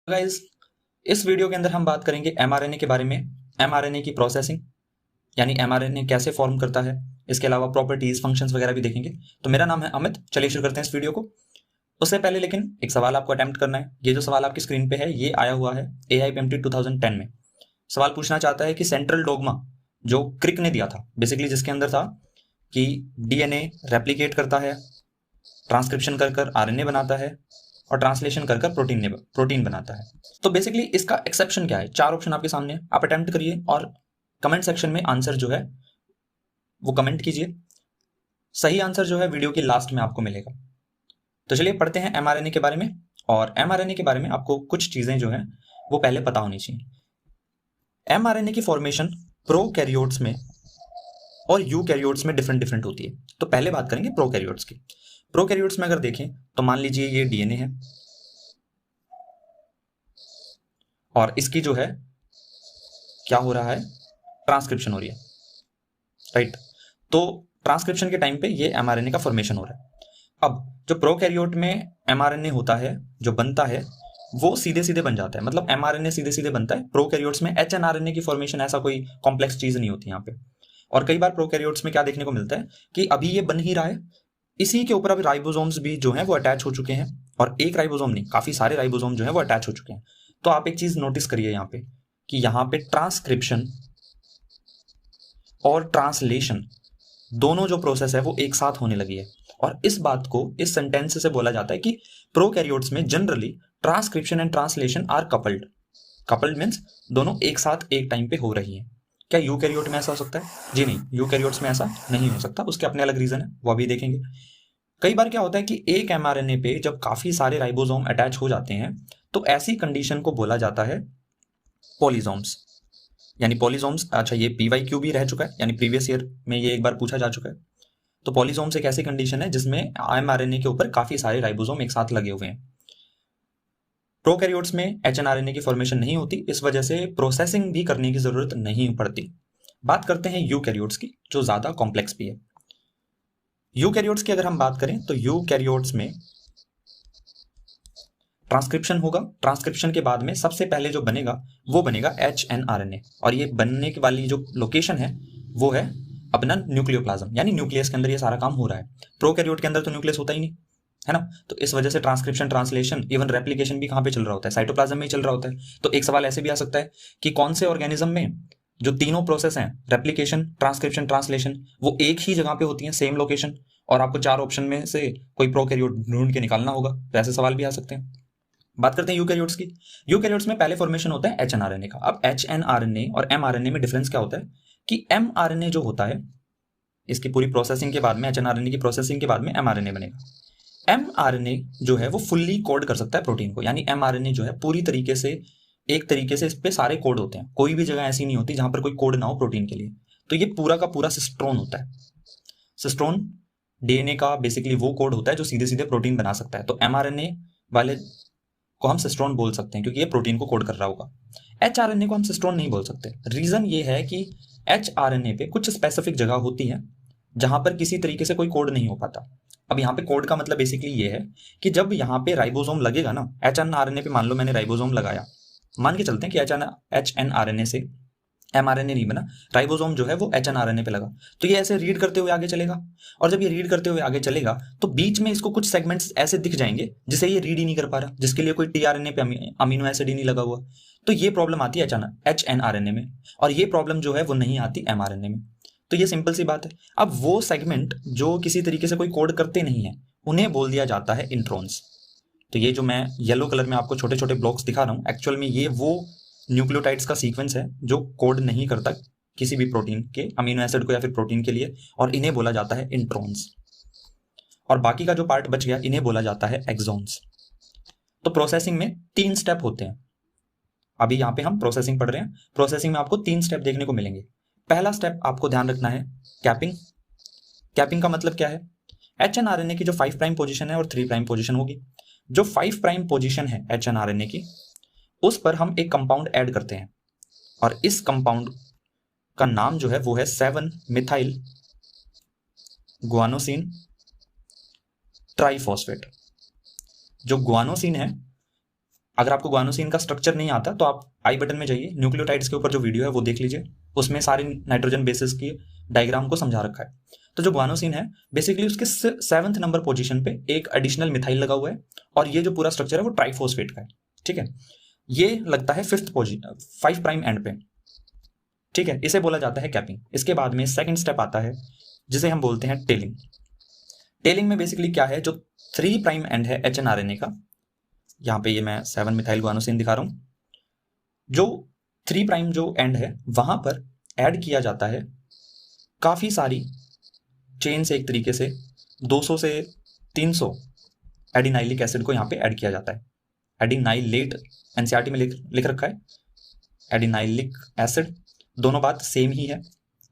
Guys, इस video के अंदर हम बात करेंगे एमआरएनए के बारे में। एमआरएनए की प्रोसेसिंग यानी एमआरएनए कैसे फॉर्म करता है, इसके अलावा प्रॉपर्टीज, फंक्शंस वगैरह भी देखेंगे। तो मेरा नाम है अमित। चलिए शुरू करते हैं इस वीडियो को। उससे पहले लेकिन एक सवाल आपको अटेम्प्ट करना है। ये जो सवाल आपकी स्क्रीन पे है ये आया हुआ है AIPMT 2010 में। सवाल पूछना चाहता है कि सेंट्रल डोगमा जो क्रिक ने दिया था, बेसिकली जिसके अंदर था कि डीएनए रेप्लिकेट करता है, ट्रांसक्रिप्शन कर कर आरएनए बनाता है और ट्रांसलेशन कर कर प्रोटीन बनाता है। तो बेसिकली इसका एक्सेप्शन क्या है? 4 ऑप्शन आपके सामने है, आप अटेम्प्ट करिए और कमेंट सेक्शन में आंसर जो है वो कमेंट कीजिए। सही आंसर जो है वीडियो के लास्ट में आपको मिलेगा। तो चलिए पढ़ते हैं एमआरएनए के बारे में। और एमआरएनए के बारे में आपको कुछ चीजें जो है वो पहले पता होनी चाहिए। एमआरएनए की फॉर्मेशन प्रोकैरियोट्स में और यूकैरियोट्स में डिफरेंट होती है। तो पहले बात करेंगे प्रोकैरियोट्स की। प्रोकैरियोट्स में अगर देखें तो मान लीजिए ये डीएनए है और इसकी जो है क्या हो रहा है, ट्रांसक्रिप्शन हो रही है, राइट। तो ट्रांसक्रिप्शन के टाइम पे ये एमआरएनए का फॉर्मेशन हो रहा है। अब जो प्रोकैरियोट में एमआरएनए होता है, जो बनता है वो सीधे सीधे बन जाता है, मतलब एमआरएनए सीधे सीधे बनता है। प्रोकैरियोट्स में एचएनआरएनए की फॉर्मेशन ऐसा कोई कॉम्प्लेक्स चीज नहीं होती यहाँ पे। और कई बार प्रोकैरियोट्स में क्या देखने को मिलता है कि अभी ये बन ही रहा है, इसी के ऊपर अभी राइबोसोम्स भी जो है वो अटैच हो चुके हैं। और एक राइबोसोम नहीं, काफी सारे राइबोसोम जो है वो अटैच हो चुके हैं। तो आप एक चीज नोटिस करिए यहाँ पे कि यहाँ पे ट्रांसक्रिप्शन और ट्रांसलेशन दोनों जो प्रोसेस है वो एक साथ होने लगी है। और इस बात को इस सेंटेंस से बोला जाता है कि प्रोकैरियोट्स में generally transcription and translation are coupled. Coupled means दोनों एक साथ एक टाइम पे हो रही है। क्या यूकैरियोट में ऐसा हो सकता है? जी नहीं, यूकैरियोट्स में ऐसा नहीं हो सकता, उसके अपने अलग रीजन है, वो अभी देखेंगे। कई बार क्या होता है कि एक एमआरएनए पे जब काफी सारे राइबोसोम अटैच हो जाते हैं तो ऐसी कंडीशन को बोला जाता है पॉलीसोम्स। यानी पॉलीसोम्स, अच्छा ये PYQ भी रह चुका है, यानी प्रीवियस ईयर में ये एक बार पूछा जा चुका है। तो पॉलीसोम्स एक ऐसी कंडीशन है जिसमें एमआरएनए के ऊपर काफी सारे राइबोसोम एक साथ लगे हुए हैं। प्रोकैरियोट्स में एचएनआरएनए की फॉर्मेशन नहीं होती, इस वजह से प्रोसेसिंग भी करने की जरूरत नहीं पड़ती। बात करते हैं यूकैरियोट्स की, जो ज्यादा कॉम्प्लेक्स भी है। यूकैरियोट्स की अगर हम बात करें तो यूकैरियोट्स में ट्रांसक्रिप्शन होगा। ट्रांसक्रिप्शन के बाद में सबसे पहले जो बनेगा वो बनेगा HNRNA। और ये बनने की वाली जो लोकेशन है वो है अपना न्यूक्लियोप्लाज्म, यानी न्यूक्लियस के अंदर ये सारा काम हो रहा है। प्रोकैरियोट के अंदर तो न्यूक्लियस होता ही नहीं है ना। तो इस वजह से ट्रांसक्रिप्शन, ट्रांसलेशन, इवन रेप्लिकेशन भी कहाँ पे चल रहा होता है? साइटोप्लाज्म में ही चल रहा होता है। तो एक सवाल ऐसे भी आ सकता है कि कौन से ऑर्गेनिज्म में जो तीनों प्रोसेस हैं, रेप्लिकेशन, ट्रांसक्रिप्शन, ट्रांसलेशन, वो एक ही जगह पे होती हैं, सेम लोकेशन, और आपको 4 ऑप्शन में से कोई प्रोकैरियोट ढूंढ के निकालना होगा। तो ऐसे सवाल भी आ सकते हैं। बात करते हैं यूकैरियोट्स की। यूकैरियोट्स में पहले फॉर्मेशन होता है HNRNA का। अब HNRNA और mRNA में डिफरेंस क्या होता है कि mRNA जो होता है, इसकी पूरी प्रोसेसिंग के बाद में, HNRNA की प्रोसेसिंग के बाद में mRNA बनेगा। mRNA जो है वो फुल्ली कोड कर सकता है प्रोटीन को, यानी mRNA जो है पूरी तरीके से, एक तरीके से इस पे सारे कोड होते हैं। कोई भी जगह ऐसी नहीं होती जहां पर कोई कोड ना हो प्रोटीन के लिए। तो ये पूरा का पूरा सिस्ट्रोन होता है। सिस्ट्रोन DNA का बेसिकली वो कोड होता है जो सीधे सीधे प्रोटीन बना सकता है। तो mRNA वाले को हम सिस्ट्रोन बोल सकते हैं क्योंकि ये प्रोटीन को कोड कर रहा होगा। HRNA को हम सिस्ट्रोन नहीं बोल सकते। रीजन ये है कि HRNA पे कुछ स्पेसिफिक जगह होती है जहां पर किसी तरीके से कोई कोड नहीं हो पाता। अब यहाँ पे कोड का मतलब बेसिकली ये है कि जब यहाँ पे राइबोसोम लगेगा ना, HNRNA पे मान लो मैंने राइबोसोम लगाया, मान के चलते हैं कि HNRNA से mRNA नहीं बना, राइबोसोम जो है वो HNRNA पे लगा, तो ये ऐसे रीड करते हुए आगे चलेगा। और जब ये रीड करते हुए आगे चलेगा तो बीच में इसको कुछ सेगमेंट्स ऐसे दिख जाएंगे जिसे ये रीड ही नहीं कर पा रहा, जिसके लिए कोई tRNA पे अमीनो एसिड ही नहीं लगा हुआ। तो ये प्रॉब्लम आती है HNRNA में, और ये प्रॉब्लम जो है वो नहीं आती mRNA में। तो ये सिंपल सी बात है। अब वो सेगमेंट जो किसी तरीके से कोई कोड करते नहीं है उन्हें बोल दिया जाता है इंट्रॉन्स। तो ये जो मैं येलो कलर में आपको छोटे छोटे ब्लॉक्स दिखा रहा हूँ, एक्चुअल में ये वो न्यूक्लियोटाइड्स का सीक्वेंस है जो कोड नहीं करता किसी भी प्रोटीन के अमीनो एसिड को या फिर प्रोटीन के लिए, और इन्हें बोला जाता है इंट्रॉन्स। और बाकी का जो पार्ट बच गया इन्हें बोला जाता है एक्सॉन्स। तो प्रोसेसिंग में 3 स्टेप होते हैं। अभी यहाँ पे हम प्रोसेसिंग पढ़ रहे हैं। प्रोसेसिंग में आपको 3 स्टेप देखने को मिलेंगे। पहला स्टेप आपको ध्यान रखना है कैपिंग। कैपिंग का मतलब क्या है? HNRNA की जो 5 प्राइम पोजीशन है और 3 प्राइम पोजीशन होगी। जो 5 प्राइम पोजीशन है HNRNA की, उस पर हम एक कंपाउंड ऐड करते हैं, और इस कंपाउंड का नाम जो है वो है 7 मिथाइल guanosine ट्राइफॉस्फेट। जो गुआनोसिन है अगर आपको गुआनोसिन का स्ट्रक्चर नहीं आता तो आप आई बटन में जाइए, न्यूक्लियोटाइड्स के ऊपर जो वीडियो है वो देख लीजिए, उसमें सारे नाइट्रोजन बेसिस की डायग्राम को समझा रखा है। तो जो गुआनोसिन है बेसिकली उसके 7th नंबर पोजीशन पे एक एडिशनल मिथाइल लगा हुआ है और ये जो पूरा स्ट्रक्चर है वो ट्राइफॉस्फेट का है, ठीक है। ये लगता है 5 प्राइम एंड पे, ठीक है। इसे बोला जाता है कैपिंग। इसके बाद में सेकंड स्टेप आता है जिसे हम बोलते हैं टेलिंग। टेलिंग में बेसिकली क्या है, जो 3 प्राइम एंड है HNRNA का, यहाँ पे ये मैं 7 मिथाइल गुआनोसिन दिखा रहा हूं, जो 3 प्राइम जो एंड है वहां पर ऐड किया जाता है काफी सारी चेन से, एक तरीके से 200 से 300 एडिनाइलिक एसिड को यहाँ पे ऐड किया जाता है। एडिनाइलेट एनसीईआरटी में लिख रखा है, एडिनाइलिक एसिड, दोनों बात सेम ही है,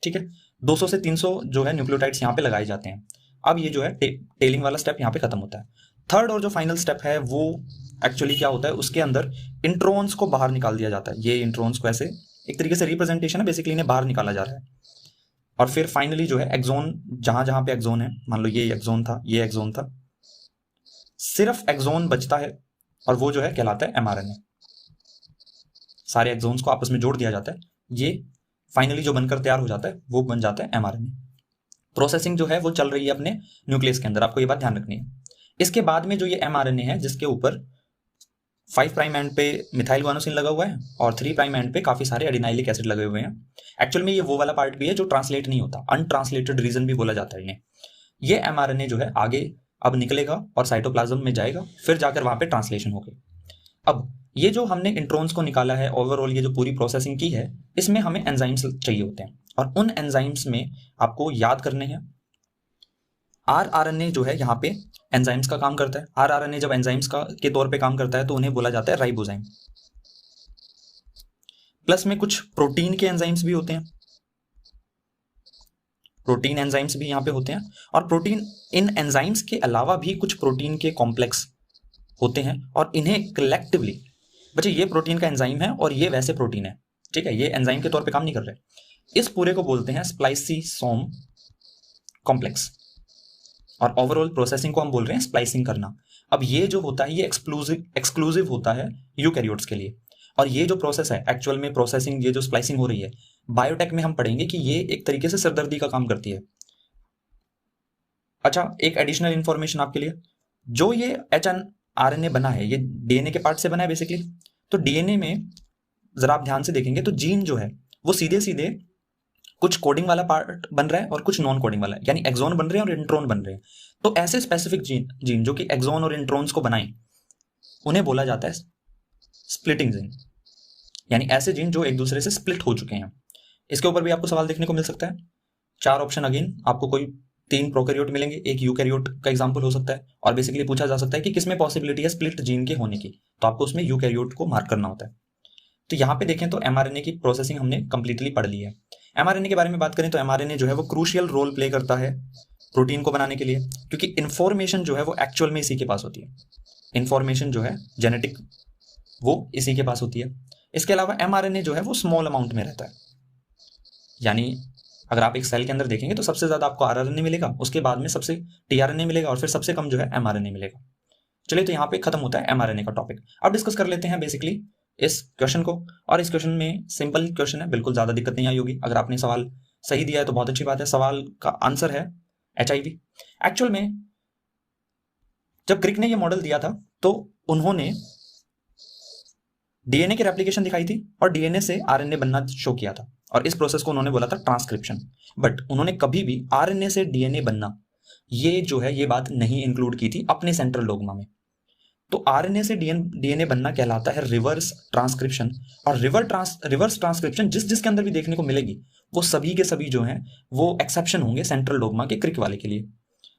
ठीक है। 200 से 300 जो है न्यूक्लियोटाइड्स यहाँ पे लगाए जाते हैं। अब ये जो है टेलिंग वाला स्टेप यहाँ पे खत्म होता है। थर्ड और जो फाइनल स्टेप है वो एक्चुअली क्या होता है, उसके अंदर इंट्रॉन्स को बाहर निकाल दिया जाता है। ये इंट्रॉन्स को ऐसे एक तरीके से रिप्रेजेंटेशन है, बेसिकली इन्हें बाहर निकाला जा रहा है। और फिर फाइनली जो है एक्सोन, जहां जहां पे एक्सोन है, मान लो ये एक्सोन था, ये एक्सोन था, सिर्फ एक्सोन बचता है और वो जो है कहलाता है mRNA। सारे एक्सोन्स को आपस में जोड़ दिया जाता है, ये फाइनली जो बनकर तैयार हो जाता है वो बन जाता है mRNA। प्रोसेसिंग जो है वो चल रही है अपने न्यूक्लियस के अंदर, आपको ये बात ध्यान रखनी है। इसके बाद में जो ये mRNA है जिसके ऊपर 5 प्राइम एंड पे मिथाइल गुआनोसिन लगा हुआ है और 3 प्राइम एंड पे काफी सारे एडिनाइलिक एसिड लगे हुए हैं। एक्चुअल में ये वो वाला पार्ट भी है जो ट्रांसलेट नहीं होता, अनट्रांसलेटेड रीजन भी बोला जाता है इन्हें। ये mRNA जो है आगे अब निकलेगा और साइटोप्लाज्म में जाएगा, फिर जाकर वहां पे ट्रांसलेशन होगी। अब ये जो हमने इंट्रोन्स को निकाला है, ओवरऑल ये जो पूरी प्रोसेसिंग की है, इसमें हमें एंजाइम्स चाहिए होते हैं और उन एंजाइम्स में आपको याद करने हैं rRNA जो है यहाँ पे एंजाइम्स का काम करता है। rRNA जब एंजाइम्स का के तौर पे काम करता है तो उन्हें बोला जाता है राइबोजाइम। प्लस में कुछ प्रोटीन के एंजाइम्स भी होते हैं, प्रोटीन एंजाइम्स भी यहाँ पे होते हैं। और प्रोटीन, इन एंजाइम्स के अलावा भी कुछ प्रोटीन के कॉम्प्लेक्स होते हैं और इन्हें कलेक्टिवली, बच्चे ये प्रोटीन का एंजाइम है और ये वैसे प्रोटीन है, ठीक है, ये एंजाइम के तौर पे काम नहीं कर रहे। इस पूरे को बोलते हैं स्प्लाइसिसोम कॉम्प्लेक्स और ओवरऑल प्रोसेसिंग को हम बोल रहे हैं स्प्लाइसिंग करना। अब ये जो होता है ये एक्सक्लूसिव होता है यूकैरियोट्स के लिए। और ये जो प्रोसेस है एक्चुअल में प्रोसेसिंग, ये जो स्प्लाइसिंग हो रही है, बायोटेक में हम पढ़ेंगे कि ये एक तरीके से सिरदर्दी का काम करती है। अच्छा, एक एडिशनल इंफॉर्मेशन आपके लिए, जो ये HNRNA बना है ये डीएनए के पार्ट से बना है बेसिकली। तो डीएनए में जरा आप ध्यान से देखेंगे तो जीन जो है वो सीधे सीधे कुछ कोडिंग वाला पार्ट बन रहा है और कुछ नॉन कोडिंग वाला है, यानी एक्सोन बन रहे हैं और इंट्रोन बन रहे हैं। तो ऐसे स्पेसिफिक जीन जो कि एक्सोन और इंट्रोन्स को बनाएं, उन्हें बोला जाता है स्प्लिटिंग जीन, यानी ऐसे जीन जो एक दूसरे से स्प्लिट हो चुके हैं। इसके ऊपर भी आपको सवाल देखने को मिल सकता है। 4 ऑप्शन, अगेन आपको कोई 3 प्रोकैरियोट मिलेंगे, एक यूकैरियोट का एग्जांपल हो सकता है। और बेसिकली पूछा जा सकता है कि किसमें पॉसिबिलिटी है स्प्लिट जीन के होने की, तो आपको उसमें यूकैरियोट को मार्क करना होता है। तो यहाँ पे देखें तो mRNA की प्रोसेसिंग हमने कंप्लीटली पढ़ ली है। mRNA के बारे में बात करें तो mRNA जो है वो क्रूशियल रोल प्ले करता है प्रोटीन को बनाने के लिए, क्योंकि इंफॉर्मेशन जो है वो एक्चुअल में इसी के पास होती है। इंफॉर्मेशन जो है जेनेटिक वो इसी के पास होती है। इसके अलावा mRNA जो है वो स्मॉल अमाउंट में रहता है, यानी अगर आप एक सेल के अंदर देखेंगे तो सबसे ज्यादा आपको rRNA मिलेगा, उसके बाद में सबसे tRNA मिलेगा और फिर सबसे कम जो है mRNA मिलेगा। चलिए, तो यहाँ पे खत्म होता है mRNA का टॉपिक। अब डिस्कस कर लेते हैं बेसिकली इस क्वेश्चन को। और इस क्वेश्चन में सिंपल क्वेश्चन है, बिल्कुल ज्यादा दिक्कत नहीं आई होगी। अगर आपने सवाल सही दिया है तो बहुत अच्छी बात है। सवाल का आंसर है HIV। एक्चुअल में जब क्रिक ने ये मॉडल दिया था तो उन्होंने डीएनए की रेप्लिकेशन दिखाई थी और डीएनए से आरएनए बनना शो किया था, और इस प्रोसेस को उन्होंने बोला था ट्रांसक्रिप्शन। बट उन्होंने कभी भी आरएनए से डीएनए बनना ये जो है ये बात नहीं इंक्लूड की थी अपने सेंट्रल डोग्मा में। तो आरएनए से डीएनए बनना कहलाता है रिवर्स ट्रांसक्रिप्शन। और रिवर्स ट्रांसक्रिप्शन जिसके अंदर भी देखने को मिलेगी वो सभी के सभी जो हैं वो एक्सेप्शन होंगे सेंट्रल डोग्मा के क्रिक वाले के लिए।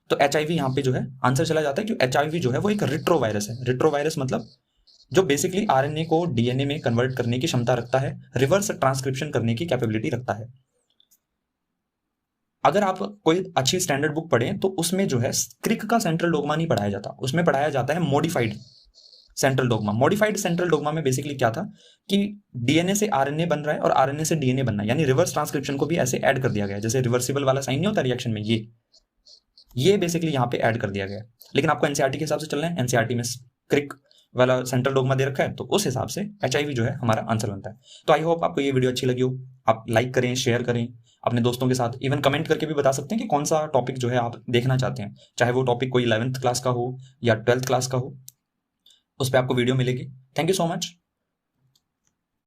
तो HIV यहाँ पे जो है आंसर चला जाता है कि HIV जो है वो एक रिट्रोवायरस है। रिट्रोवायरस मतलब जो बेसिकली आरएनए को डीएनए में कन्वर्ट करने की क्षमता रखता है, रिवर्स ट्रांसक्रिप्शन करने की कैपेबिलिटी रखता है। अगर आप कोई अच्छी स्टैंडर्ड बुक पढ़ें तो उसमें जो है क्रिक का सेंट्रल डोग्मा नहीं पढ़ाया जाता, उसमें पढ़ाया जाता है modified central dogma. Modified central dogma में बेसिकली क्या था कि डीएनए से आरएनए बन रहा है और आरएनए से डीएनए बनना, यानी रिवर्स ट्रांसक्रिप्शन को भी ऐसे ऐड कर दिया गया है। जैसे रिवर्सिबल वाला साइन नहीं होता रिएक्शन में, ये बेसिकली यहाँ पे ऐड कर दिया गया है। लेकिन आपको एनसीईआरटी के हिसाब से चलना है। एनसीईआरटी में क्रिक वाला सेंट्रल डोगमा दे रखा है, तो उस हिसाब से HIV जो है हमारा आंसर बनता है। तो आई होप आपको ये वीडियो अच्छी लगी हो। आप लाइक करें, शेयर करें अपने दोस्तों के साथ, इवन कमेंट करके भी बता सकते हैं कि कौन सा टॉपिक जो है आप देखना चाहते हैं, चाहे वो टॉपिक कोई 11th क्लास का हो या 12th क्लास का हो, उस पर आपको वीडियो मिलेगी। Thank you so much.